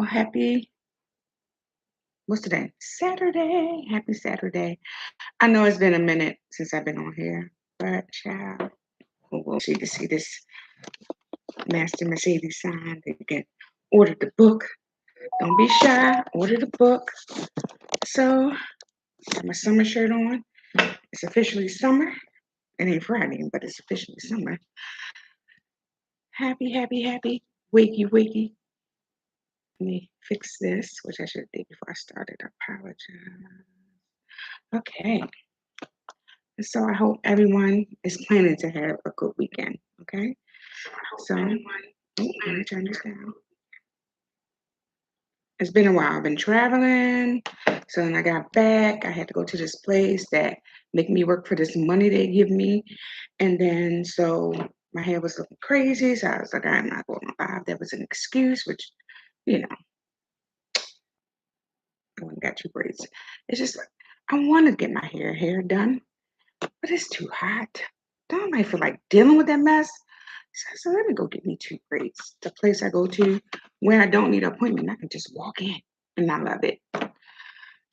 Oh, what's today? Saturday. Happy Saturday. I know it's been a minute since I've been on here, but child, we'll see to see this Master Mercedes sign. They can order the book. Don't be shy. Order the book. So, got my summer shirt on. It's officially summer. It ain't Friday, but it's officially summer. Happy, happy, happy. Wakey, wakey. Let me fix this, which I should have did before I started. I apologize. Okay. So I hope everyone is planning to have a good weekend. Okay. So let me turn this down. It's been a while. I've been traveling. So when I got back, I had to go to this place that make me work for this money they give me. And then so my hair was looking crazy. So I was like, I'm not going to buy. That was an excuse, which, you know, I went and got two braids. It's just like I want to get my hair done, but it's too hot. Don't I feel like dealing with that mess? So let me go get me two braids. The place I go to where I don't need an appointment, I can just walk in and I love it.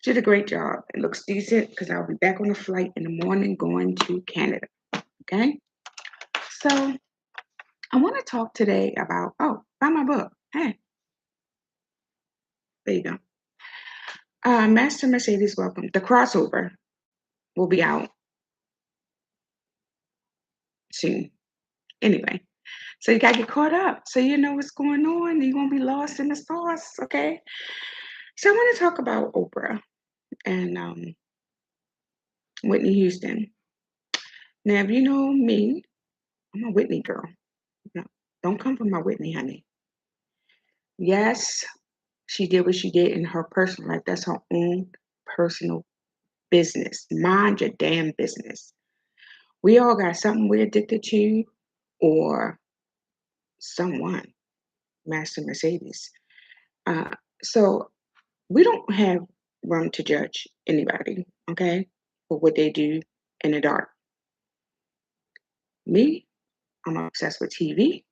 She did a great job. It looks decent because I'll be back on a flight in the morning going to Canada. Okay. So I want to talk today about, buy my book. Hey, there you go. Master Mercedes Welcome. The crossover will be out soon. Anyway, so you gotta get caught up so you know what's going on. You won't be lost in the sauce, okay? So I want to talk about Oprah and Whitney Houston. Now, if you know me, I'm a Whitney girl. No, don't come from my Whitney, honey. Yes, she did what she did in her personal life. That's her own personal business. Mind your damn business. We all got something we're addicted to or someone, Master Mercedes. Uh, so we don't have room to judge anybody, okay, for what they do in the dark. Me, I'm obsessed with TV.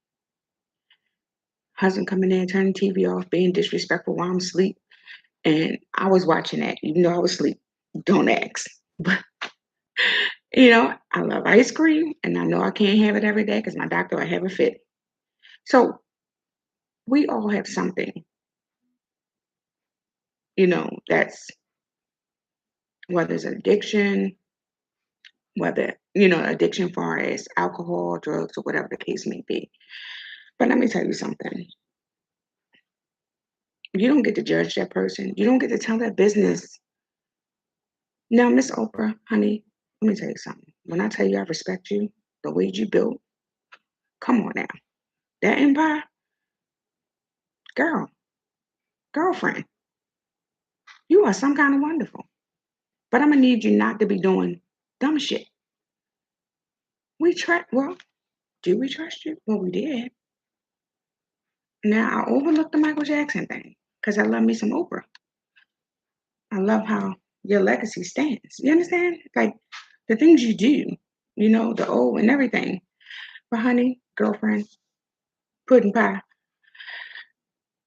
Husband coming in, turning TV off, being disrespectful while I'm asleep. And I was watching that, even though I was asleep. Don't ask. But, I love ice cream, and I know I can't have it every day because my doctor will have a fit. So we all have something, that's whether it's addiction, whether, addiction far as alcohol, drugs, or whatever the case may be. But let me tell you something. You don't get to judge that person. You don't get to tell that business. Now, Miss Oprah, honey, let me tell you something. When I tell you I respect you, the way you built, come on now. That empire, girl, girlfriend, you are some kind of wonderful. But I'm gonna need you not to be doing dumb shit. Do we trust you? Well, we did. Now I overlooked the Michael Jackson thing because I love me some Oprah. I love how your legacy stands. You understand? Like the things you do, the old and everything. But honey, girlfriend, pudding pie,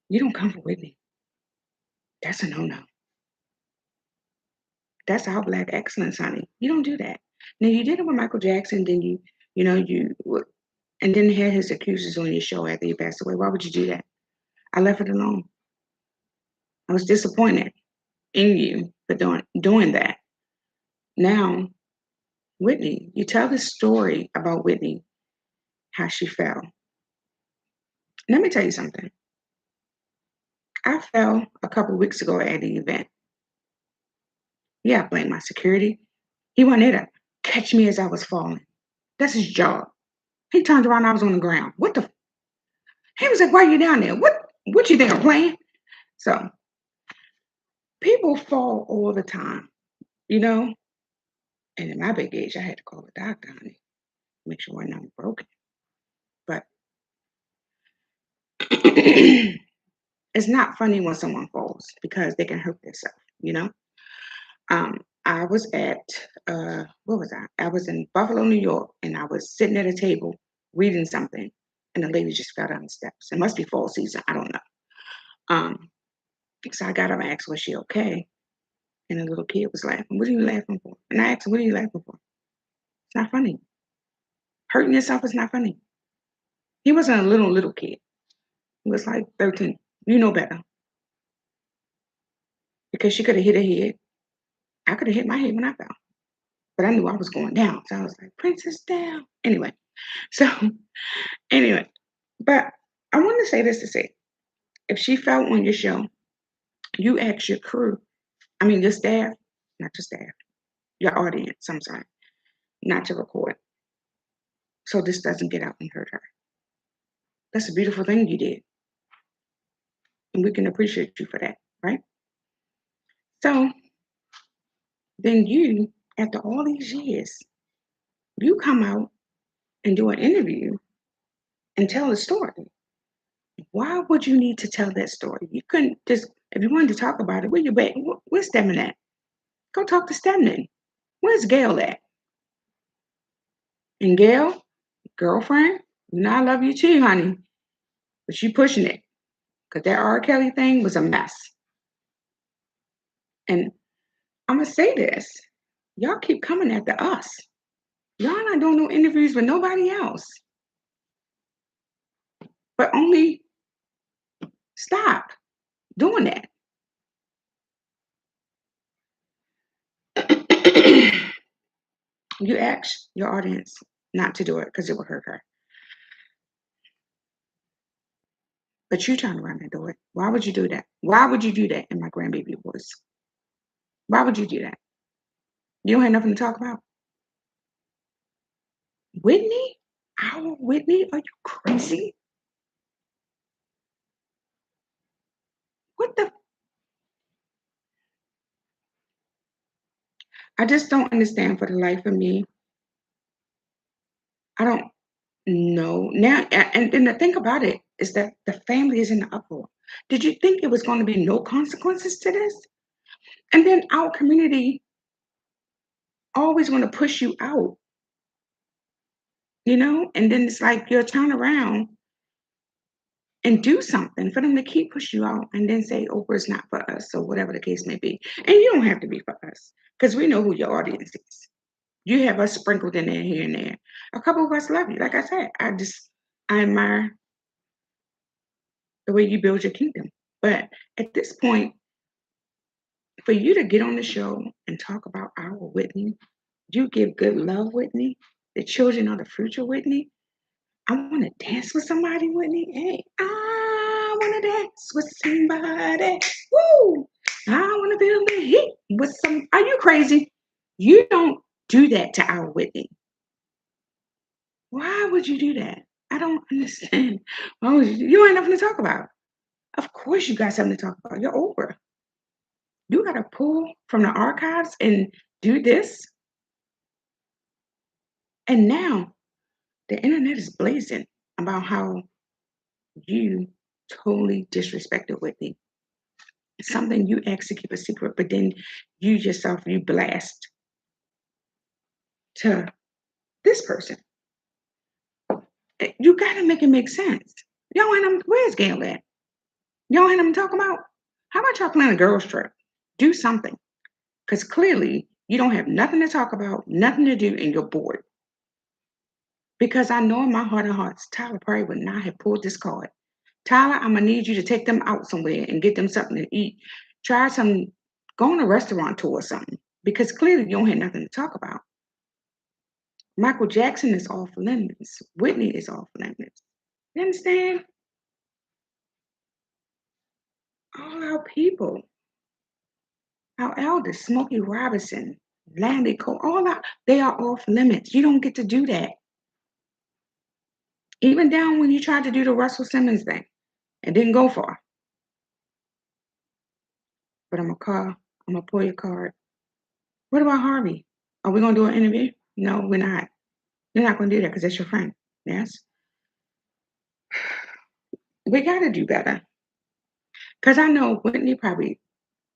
you don't come for Whitney. That's a no-no. That's our black excellence, honey. You don't do that. Now you did it with Michael Jackson, then and then had his accusers on your show after he passed away. Why would you do that? I left it alone. I was disappointed in you for doing that. Now, Whitney, you tell the story about Whitney, how she fell. Let me tell you something. I fell a couple of weeks ago at the event. Yeah, I blame my security. He wasn't there to catch me as I was falling. That's his job. He turned around, I was on the ground. What the? He was like, "Why are you down there? What you think I'm playing?" So people fall all the time, you know. And in my big age, I had to call the doctor, honey, make sure nothing broken. But it's not funny when someone falls because they can hurt themselves, you know. I was at what was I? I was in Buffalo, New York, and I was sitting at a table reading something, and the lady just fell down the steps. It must be fall season. I don't know. So I got up and asked, was she okay? And the little kid was laughing. What are you laughing for? And I asked him, what are you laughing for? It's not funny. Hurting yourself is not funny. He wasn't a little kid. He was like 13. You know better. Because she could have hit her head. I could have hit my head when I fell. But I knew I was going down. So I was like, Princess down. Anyway. So anyway. But I want to say this to say, if she fell on your show, you ask your crew, I mean your staff, not your staff, your audience, I'm sorry, not to record. So this doesn't get out and hurt her. That's a beautiful thing you did. And we can appreciate you for that, right? So then you, after all these years, you come out and do an interview and tell a story. Why would you need to tell that story? You couldn't just, if you wanted to talk about it, where you at? Where's Stedman at? Go talk to Stedman. Where's Gail at? And Gail, girlfriend, you know I love you too, honey, but you pushing it because that R. Kelly thing was a mess. And I'm gonna say this, y'all keep coming after us. Y'all not doing no interviews with nobody else, but only stop doing that. You ask your audience not to do it because it will hurt her. But you turn around and do it. Why would you do that? Why would you do that in my grandbaby voice? Why would you do that? You don't have nothing to talk about? Whitney? Our Whitney? Are you crazy? What the? I just don't understand for the life of me. I don't know. Now, and then the thing about it is that the family is in the uproar. Did you think it was going to be no consequences to this? And then our community always want to push you out, and then it's like you'll turn around and do something for them to keep pushing you out and then say Oprah is not for us or whatever the case may be. And you don't have to be for us because we know who your audience is. You have us sprinkled in there here and there. A couple of us love you. Like I said, I admire the way you build your kingdom. But at this point, for you to get on the show and talk about our Whitney, you give good love, Whitney, the children are the future, Whitney. I want to dance with somebody, Whitney. Hey, I want to dance with somebody. Woo! I want to feel the heat with some. Are you crazy? You don't do that to our Whitney. Why would you do that? I don't understand. Why would you ain't nothing to talk about. Of course, you got something to talk about. You're Oprah. You got to pull from the archives and do this. And now the internet is blazing about how you totally disrespected Whitney. Something you asked to keep a secret, but then you yourself, you blast to this person. You got to make it make sense. Y'all ain't them, where's Gail at? Y'all ain't them talking about? How about y'all plan a girls trip? Do something. Because clearly you don't have nothing to talk about, nothing to do, and you're bored. Because I know in my heart of hearts, Tyler probably would not have pulled this card. Tyler, I'm gonna need you to take them out somewhere and get them something to eat. Try some, go on a restaurant tour or something. Because clearly you don't have nothing to talk about. Michael Jackson is off limits. Whitney is off limits. You understand? All our people, our elders, Smokey Robinson, Landy Cole, they are off limits. You don't get to do that. Even down when you tried to do the Russell Simmons thing, it didn't go far. But I'm gonna pull your card. What about Harvey? Are we gonna do an interview? No, we're not. You're not gonna do that because that's your friend. Yes. We gotta do better. Because I know Whitney probably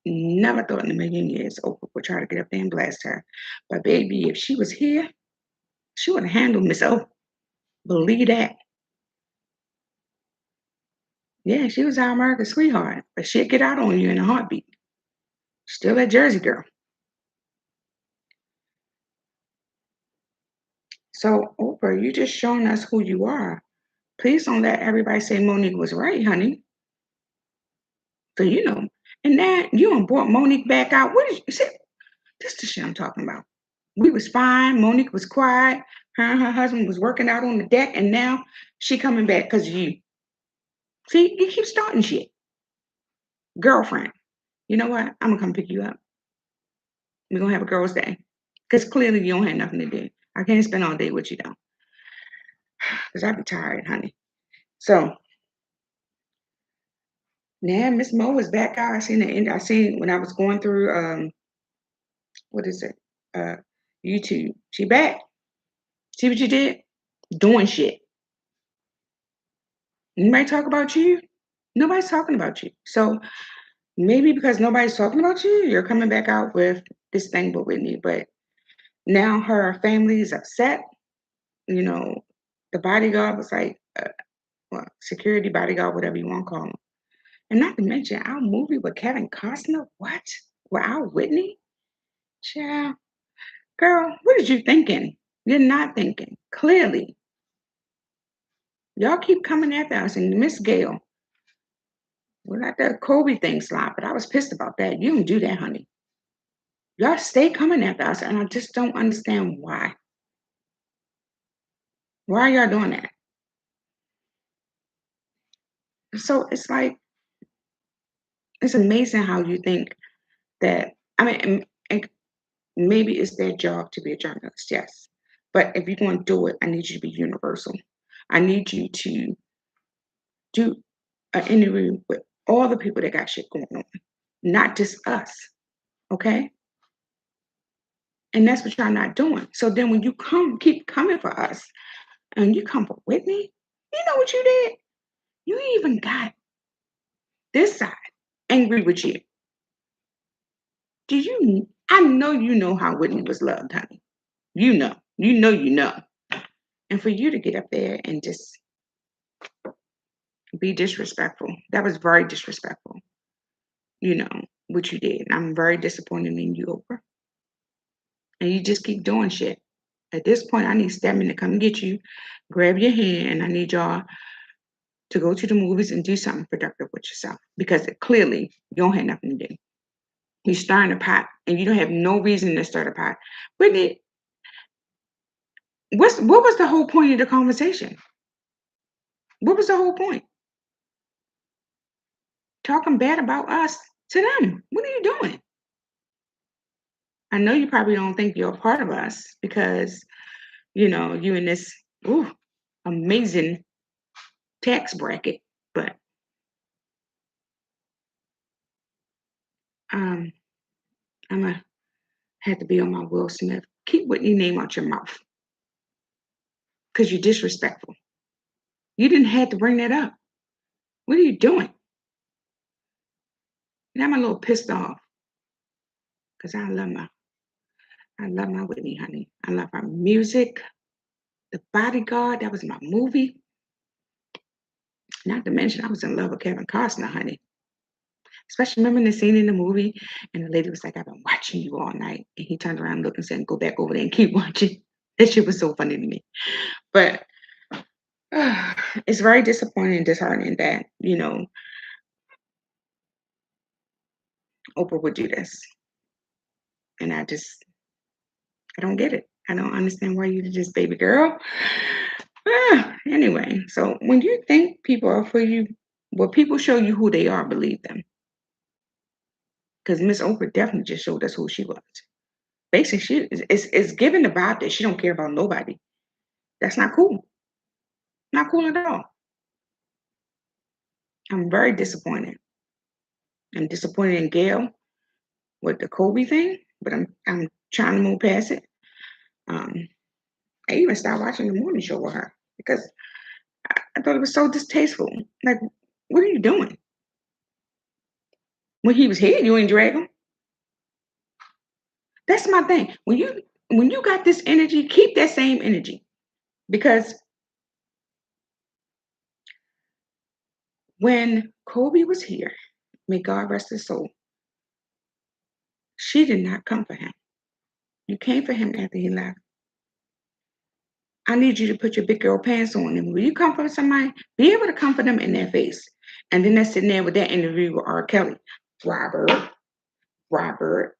never thought in a million years Oprah would try to get up there and blast her. But baby, if she was here, she would have handled Miss O. Believe that. Yeah, she was our America's sweetheart, but she'd get out on you in a heartbeat. Still that Jersey girl. So, Oprah, you just showing us who you are. Please don't let everybody say Monique was right, honey. So and then you done brought Monique back out. What is you say? This the shit I'm talking about. We was fine. Monique was quiet. Her and her husband was working out on the deck, and now she coming back because of you. See, you keep starting shit. Girlfriend, you know what? I'm gonna come pick you up. We're gonna have a girls' day. Because clearly you don't have nothing to do. I can't spend all day with you though. Because I'd be tired, honey. So now Miss Mo is back out. I seen when I was going through what is it? Uh YouTube. She back. See what you did? Doing shit. Anybody talk about you? Nobody's talking about you. So maybe because nobody's talking about you, you're coming back out with this thing with Whitney. But now her family is upset. You know, the bodyguard was like, well, security bodyguard, whatever you want to call him. And not to mention our movie with Kevin Costner. What? Without Whitney? Child. Girl, what is you thinking? You're not thinking. Clearly. Y'all keep coming after us. And Miss Gail, we let that Kobe thing slide, but I was pissed about that. You don't do that, honey. Y'all stay coming after us, and I just don't understand why. Why are y'all doing that? So it's like, it's amazing how you think that, I mean, and maybe it's their job to be a journalist, yes. But if you're going to do it, I need you to be universal. I need you to do an interview with all the people that got shit going on, not just us, okay? And that's what y'all not doing. So then when you keep coming for us, and you come for Whitney, you know what you did? You even got this side angry with you. Do you? I know you know how Whitney was loved, honey. You know, you know. And for you to get up there and just be disrespectful, that was very disrespectful. You know what you did. I'm very disappointed in you, Oprah. And you just keep doing shit. At this point, I need Stedman to come get you, grab your hand, and I need y'all to go to the movies and do something productive with yourself because clearly you don't have nothing to do. You're starting a pot, and you don't have no reason to start a pot. Whitney, what was the whole point of the conversation? What was the whole point? Talking bad about us to them. What are you doing? I know you probably don't think you're a part of us because you in this amazing tax bracket, but um, I'm gonna have to be on my Will Smith. Keep Whitney name out your mouth because you're disrespectful. You didn't have to bring that up. What are you doing? And I'm a little pissed off because I love my Whitney, honey. I love her music. The Bodyguard, that was my movie. Not to mention, I was in love with Kevin Costner, honey. Especially remember the scene in the movie, and the lady was like, "I've been watching you all night," and he turned around, and looked, and said, "Go back over there and keep watching." That shit was so funny to me. But it's very disappointing and disheartening that Oprah would do this, and I don't get it. I don't understand why you just baby girl. Anyway, so when you think people are for you, well, people show you who they are, believe them. Because Miss Oprah definitely just showed us who she was. Basically, it's giving the vibe that she don't care about nobody. That's not cool. Not cool at all. I'm very disappointed. I'm disappointed in Gail with the Kobe thing, but I'm trying to move past it. Um, I even stopped watching the morning show with her because I thought it was so distasteful. Like, what are you doing? When he was here, you ain't drag him. That's my thing. When you got this energy, keep that same energy. Because When Kobe was here, may God rest his soul, she did not come for him. You came for him after he left. I need you to put your big girl pants on. And when you come for somebody, be able to comfort them in their face. And then they're sitting there with that interview with R. Kelly. Robert, Robert.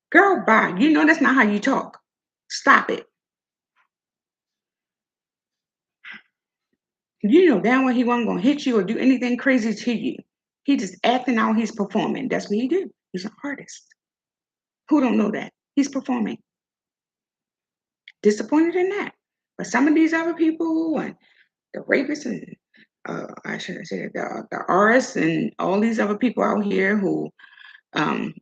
Girl, bye. You know that's not how you talk. Stop it. You know damn well he wasn't gonna hit you or do anything crazy to you. He just acting out, he's performing. That's what he do. He's an artist. Who don't know that? He's performing. Disappointed in that. But some of these other people and the rapists and I should say the artists and all these other people out here who um,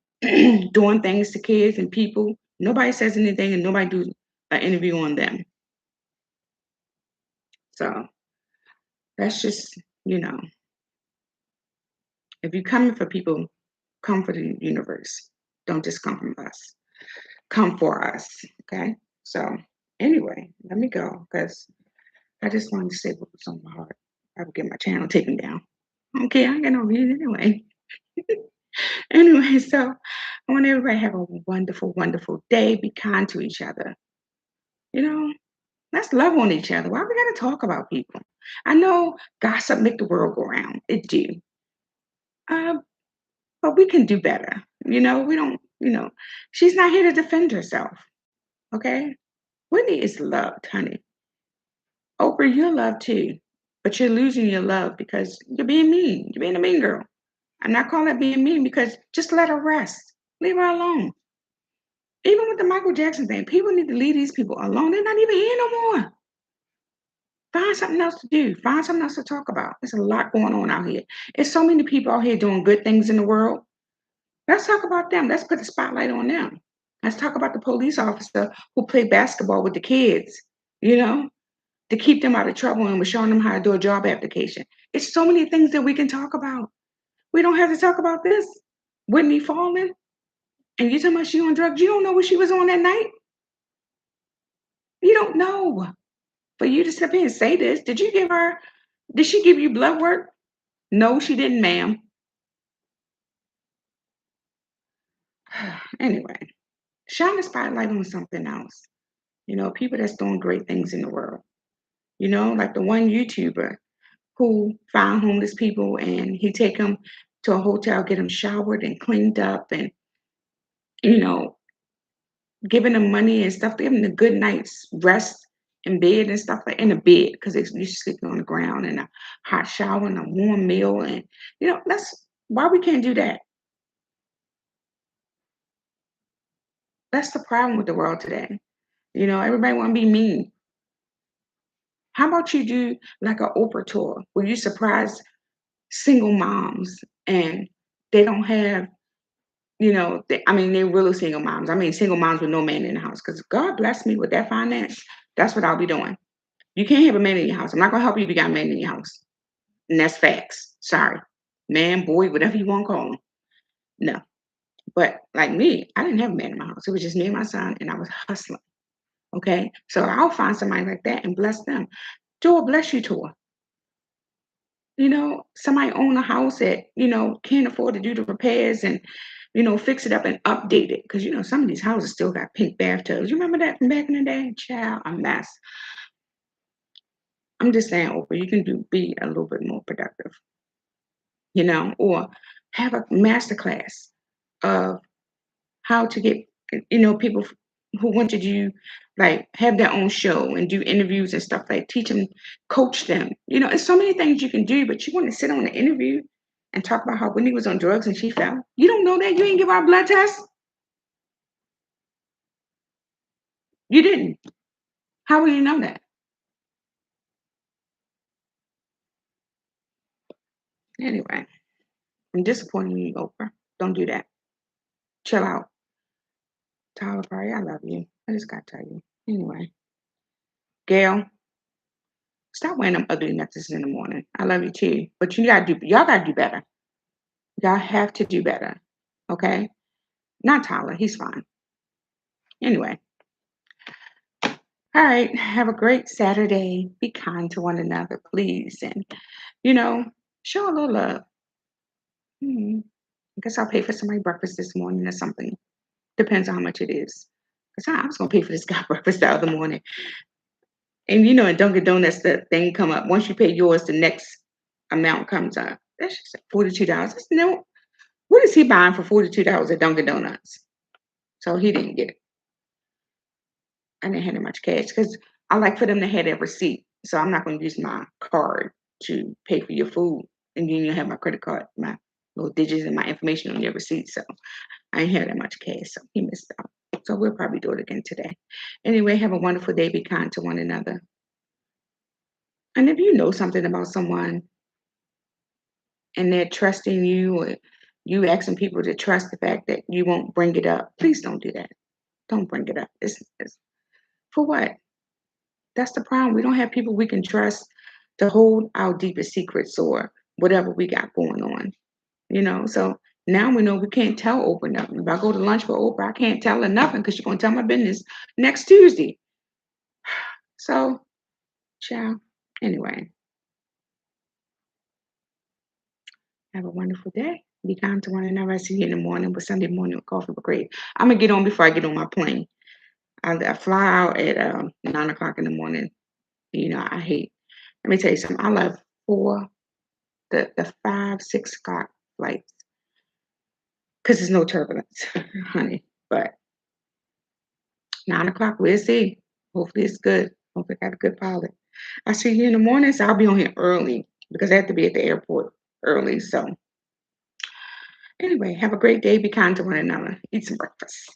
doing things to kids and people, nobody says anything and nobody do an interview on them. So that's just, you know, if you're coming for people, come for the universe. Don't just come from us. Come for us. Okay. So anyway, let me go because I just wanted to say what was on my heart. I would get my channel taken down. Okay, I ain't got no reason anyway. Anyway, so I want everybody to have a wonderful, wonderful day. Be kind to each other. You know, let's love on each other. Why we gotta talk about people? I know gossip make the world go round. It do. Uh, but we can do better. We don't, she's not here to defend herself. Okay? Whitney is loved, honey. Oprah, you're loved too. But you're losing your love because you're being mean. You're being a mean girl. I'm not calling it being mean because just let her rest. Leave her alone. Even with the Michael Jackson thing, people need to leave these people alone. They're not even here no more. Find something else to do. Find something else to talk about. There's a lot going on out here. There's so many people out here doing good things in the world. Let's talk about them. Let's put the spotlight on them. Let's talk about the police officer who played basketball with the kids, you know, to keep them out of trouble and was showing them how to do a job application. It's so many things that we can talk about. We don't have to talk about this. Whitney falling, and you talking about she on drugs. You don't know what she was on that night. You don't know. For you to sit here and say this, did she give you blood work? No, she didn't, ma'am. Anyway, shine the spotlight on something else. People that's doing great things in the world. Like the one YouTuber who found homeless people and he take them to a hotel, get them showered and cleaned up and, you know, giving them money and stuff, giving them a good night's rest in bed and stuff like in a bed because they used to sleep on the ground and a hot shower and a warm meal and that's why we can't do that. That's the problem with the world today. Everybody want to be mean. How about you do like an Oprah tour where you surprise single moms and they don't have, they're really single moms. I mean, single moms with no man in the house because God bless me with that finance. That's what I'll be doing. You can't have a man in your house. I'm not going to help you if you got a man in your house. And that's facts. Sorry. Man, boy, whatever you want to call him. No. But like me, I didn't have a man in my house. It was just me and my son, and I was hustling. Okay. So I'll find somebody like that and bless them. Do a bless you tour. Somebody own a house that, can't afford to do the repairs and, fix it up and update it. Because, some of these houses still got pink bathtubs. You remember that from back in the day? Child, a mess. I'm just saying, Oprah, you can be a little bit more productive, or have a master class of how to get, people who want to do like have their own show and do interviews and stuff like teach them, coach them. It's so many things you can do, but you want to sit on an interview and talk about how Whitney was on drugs and she fell. You don't know that. You ain't give her a blood test. You didn't. How will you know that? Anyway, I'm disappointed in you, Oprah. Don't do that. Chill out. Tyler Perry, I love you. I just gotta tell you. Anyway, Gail, stop wearing them ugly necklaces in the morning. I love you too. But y'all gotta do better. Y'all have to do better. Okay? Not Tyler. He's fine. Anyway. All right. Have a great Saturday. Be kind to one another, please. And, you know, Show a little love. Hmm. I guess I'll pay for somebody breakfast this morning or something. Depends on how much it is. Cause I was gonna pay for this guy breakfast the other morning. And in Dunkin' Donuts, the thing come up. Once you pay yours, the next amount comes up. That's just like $42. No, what is he buying for $42 at Dunkin' Donuts? So he didn't get it. I didn't have that much cash because I like for them to have that receipt. So I'm not going to use my card to pay for your food. And then you have my credit card, my little digits and my information on your receipt. So I ain't have that much cash. So he missed out. So we'll probably do it again today. Anyway, have a wonderful day. Be kind to one another. And if you know something about someone and they're trusting you or you asking people to trust the fact that you won't bring it up, please don't do that. Don't bring it up. It's for what? That's the problem. We don't have people we can trust to hold our deepest secrets or whatever we got going on. So now we know we can't tell Oprah nothing. If I go to lunch with Oprah, I can't tell her nothing because she's gonna tell my business next Tuesday. So, ciao. Anyway, have a wonderful day. Be kind to one another. I see you in the morning, but Sunday morning with coffee with Krave. I'm gonna get on before I get on my plane. I fly out at 9 o'clock in the morning. I hate. Let me tell you something. I love the 5, 6 o'clock flights because there's no turbulence, honey. But 9 o'clock, we'll see. Hopefully it's good. Hopefully I got a good pilot. I see you in the morning, so I'll be on here early because I have to be at the airport early. So anyway, have a great day. Be kind to one another. Eat some breakfast.